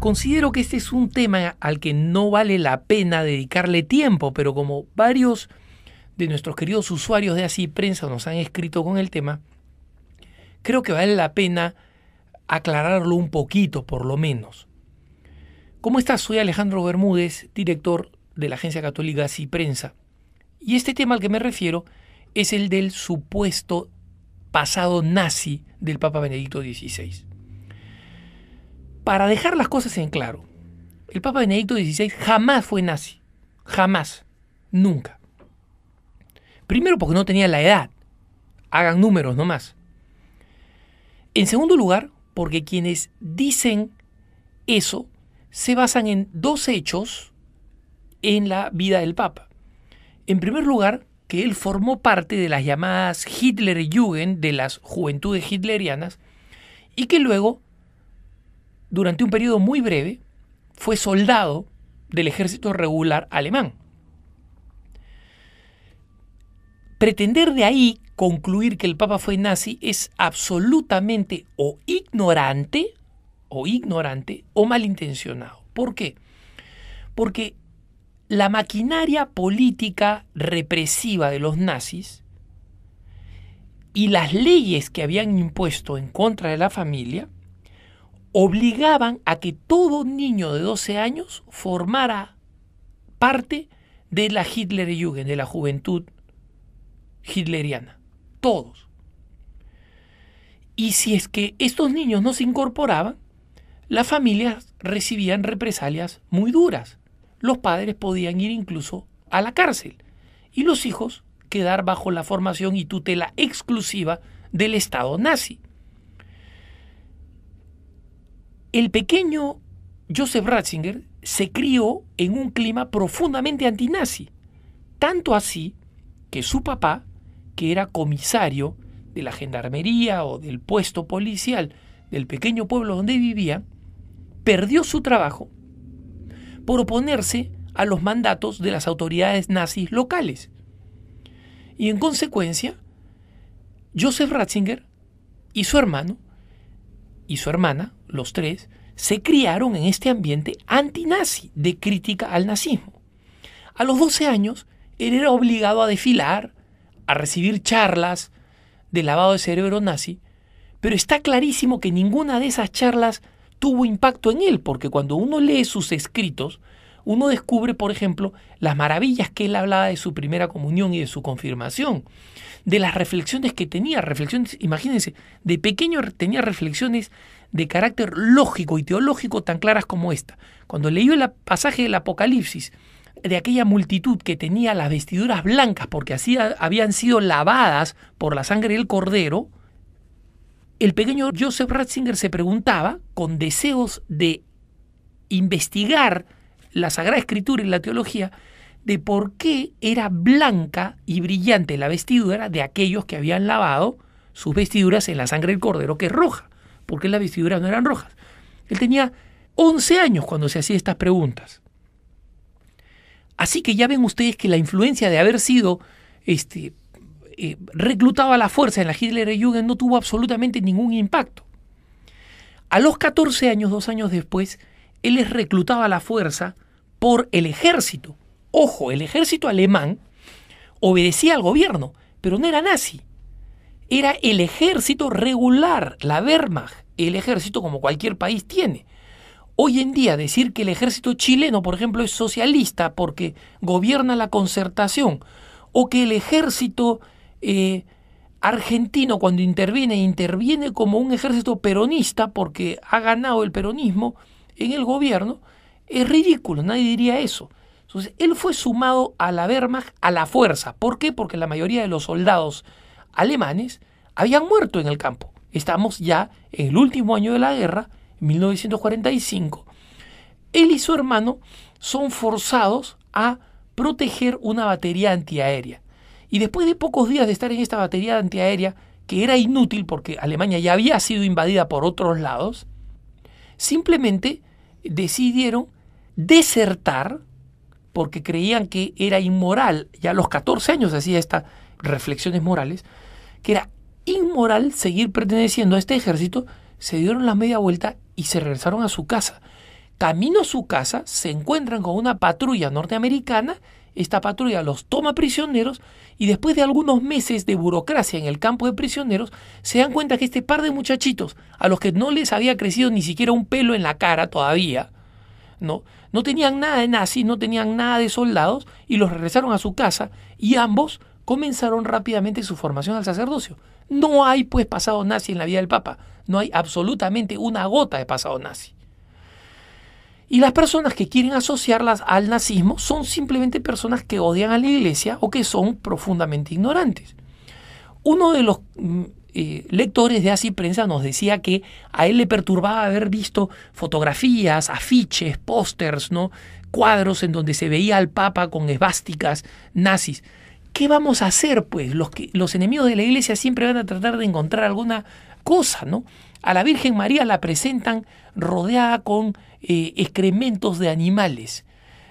Considero que este es un tema al que no vale la pena dedicarle tiempo, pero como varios de nuestros queridos usuarios de Así Prensa nos han escrito con el tema, creo que vale la pena aclararlo un poquito, por lo menos. ¿Cómo estás? Soy Alejandro Bermúdez, director de la agencia católica Así Prensa. Y este tema al que me refiero es el del supuesto pasado nazi del Papa Benedicto XVI. Para dejar las cosas en claro, el Papa Benedicto XVI jamás fue nazi. Jamás. Nunca. Primero porque no tenía la edad. Hagan números nomás. En segundo lugar, porque quienes dicen eso se basan en dos hechos en la vida del Papa. En primer lugar, que él formó parte de las llamadas Hitlerjugend, de las juventudes hitlerianas, y que luego, durante un periodo muy breve, fue soldado del ejército regular alemán. Pretender de ahí concluir que el Papa fue nazi es absolutamente o ignorante o malintencionado. ¿Por qué? Porque la maquinaria política represiva de los nazis y las leyes que habían impuesto en contra de la familia obligaban a que todo niño de 12 años formara parte de la Hitlerjugend, de la juventud hitleriana. Todos. Y si es que estos niños no se incorporaban, las familias recibían represalias muy duras. Los padres podían ir incluso a la cárcel y los hijos quedar bajo la formación y tutela exclusiva del Estado nazi. El pequeño Joseph Ratzinger se crió en un clima profundamente antinazi, tanto así que su papá, que era comisario de la gendarmería o del puesto policial del pequeño pueblo donde vivía, perdió su trabajo por oponerse a los mandatos de las autoridades nazis locales. Y en consecuencia, Joseph Ratzinger y su hermano y su hermana, los tres, se criaron en este ambiente antinazi de crítica al nazismo. A los 12 años, él era obligado a desfilar, a recibir charlas de lavado de cerebro nazi, pero está clarísimo que ninguna de esas charlas tuvo impacto en él, porque cuando uno lee sus escritos, uno descubre, por ejemplo, las maravillas que él hablaba de su primera comunión y de su confirmación, de las reflexiones que tenía, imagínense, de pequeño tenía reflexiones de carácter lógico y teológico tan claras como esta. Cuando leyó el pasaje del Apocalipsis, de aquella multitud que tenía las vestiduras blancas porque así habían sido lavadas por la sangre del Cordero, el pequeño Joseph Ratzinger se preguntaba, con deseos de investigar la Sagrada Escritura y la teología, de por qué era blanca y brillante la vestidura de aquellos que habían lavado sus vestiduras en la sangre del Cordero, que es roja. ¿Por qué las vestiduras no eran rojas? Él tenía 11 años cuando se hacía estas preguntas. Así que ya ven ustedes que la influencia de haber sido reclutado a la fuerza en la Hitlerjugend no tuvo absolutamente ningún impacto. A los 14 años, 2 años después, él es reclutado a la fuerza por el ejército. Ojo, el ejército alemán obedecía al gobierno, pero no era nazi. Era el ejército regular, la Wehrmacht, el ejército como cualquier país tiene. Hoy en día decir que el ejército chileno, por ejemplo, es socialista porque gobierna la Concertación, o que el ejército argentino cuando interviene como un ejército peronista porque ha ganado el peronismo en el gobierno, es ridículo, nadie diría eso. Entonces, él fue sumado a la Wehrmacht a la fuerza. ¿Por qué? Porque la mayoría de los soldados alemanes habían muerto en el campo. Estamos ya en el último año de la guerra, en 1945. Él y su hermano son forzados a proteger una batería antiaérea. Y después de pocos días de estar en esta batería antiaérea, que era inútil porque Alemania ya había sido invadida por otros lados, simplemente decidieron desertar porque creían que era inmoral. Ya a los 14 años hacía estas reflexiones morales, que era inmoral seguir perteneciendo a este ejército. Se dieron la media vuelta y se regresaron a su casa. Camino a su casa, se encuentran con una patrulla norteamericana, esta patrulla los toma prisioneros y después de algunos meses de burocracia en el campo de prisioneros, se dan cuenta que este par de muchachitos, a los que no les había crecido ni siquiera un pelo en la cara todavía, no tenían nada de nazis, no tenían nada de soldados y los regresaron a su casa y ambos comenzaron rápidamente su formación al sacerdocio. No hay pues pasado nazi en la vida del Papa, no hay absolutamente una gota de pasado nazi. Y las personas que quieren asociarlas al nazismo son simplemente personas que odian a la Iglesia o que son profundamente ignorantes. Uno de los lectores de Así Prensa nos decía que a él le perturbaba haber visto fotografías, afiches, pósters, cuadros en donde se veía al Papa con esvásticas nazis. ¿Qué vamos a hacer, pues? Los enemigos de la Iglesia siempre van a tratar de encontrar alguna cosa, ¿no? A la Virgen María la presentan rodeada con excrementos de animales.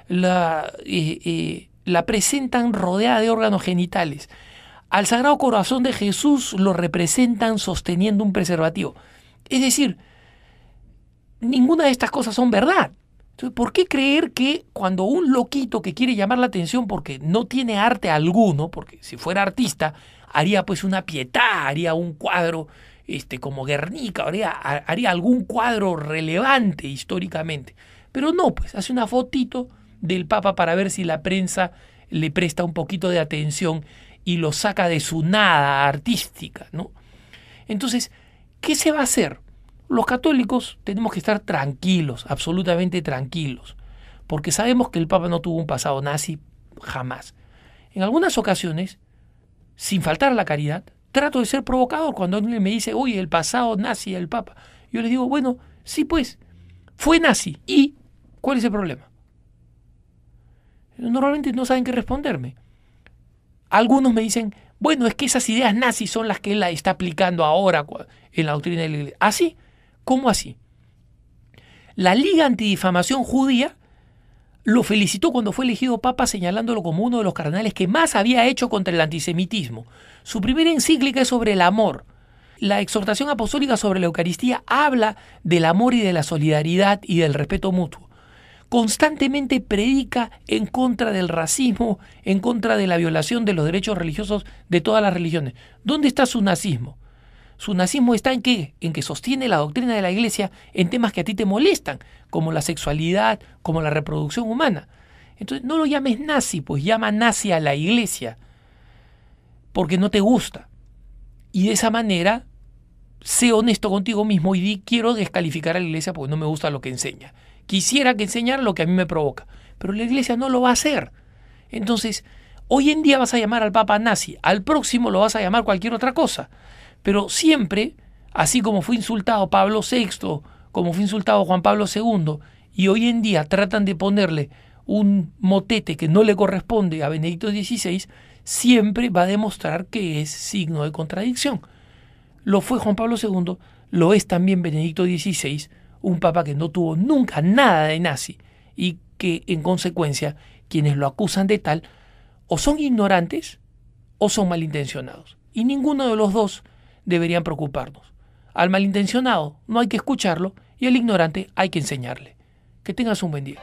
La presentan rodeada de órganos genitales. Al Sagrado Corazón de Jesús lo representan sosteniendo un preservativo. Es decir, ninguna de estas cosas son verdad. Entonces, ¿por qué creer que cuando un loquito que quiere llamar la atención porque no tiene arte alguno, porque si fuera artista haría pues una Pietà, haría un cuadro como Guernica, haría algún cuadro relevante históricamente, pero no, pues hace una fotito del Papa para ver si la prensa le presta un poquito de atención y lo saca de su nada artística, ¿no? Entonces, ¿qué se va a hacer? Los católicos tenemos que estar tranquilos, absolutamente tranquilos, porque sabemos que el Papa no tuvo un pasado nazi jamás. En algunas ocasiones, sin faltar a la caridad, trato de ser provocador cuando alguien me dice, oye, el pasado nazi del Papa. Yo les digo, bueno, sí pues, fue nazi. ¿Y cuál es el problema? Normalmente no saben qué responderme. Algunos me dicen, bueno, es que esas ideas nazis son las que él está aplicando ahora en la doctrina de la Iglesia. ¿Así? ¿Cómo así? La Liga Antidifamación Judía lo felicitó cuando fue elegido Papa, señalándolo como uno de los cardenales que más había hecho contra el antisemitismo. Su primera encíclica es sobre el amor. La exhortación apostólica sobre la Eucaristía habla del amor y de la solidaridad y del respeto mutuo. Constantemente predica en contra del racismo, en contra de la violación de los derechos religiosos de todas las religiones. ¿Dónde está su nazismo? Su nazismo está en ¿qué? En que sostiene la doctrina de la Iglesia en temas que a ti te molestan, como la sexualidad, como la reproducción humana. Entonces no lo llames nazi, pues llama nazi a la Iglesia, porque no te gusta. Y de esa manera, sé honesto contigo mismo y di, quiero descalificar a la Iglesia porque no me gusta lo que enseña. Quisiera que enseñara lo que a mí me provoca, pero la Iglesia no lo va a hacer. Entonces, hoy en día vas a llamar al Papa nazi, al próximo lo vas a llamar cualquier otra cosa. Pero siempre, así como fue insultado Pablo VI, como fue insultado Juan Pablo II, y hoy en día tratan de ponerle un motete que no le corresponde a Benedicto XVI, siempre va a demostrar que es signo de contradicción. Lo fue Juan Pablo II, lo es también Benedicto XVI, un papa que no tuvo nunca nada de nazi y que, en consecuencia, quienes lo acusan de tal o son ignorantes o son malintencionados. Y ninguno de los dos deberían preocuparnos. Al malintencionado no hay que escucharlo y al ignorante hay que enseñarle. Que tengas un buen día.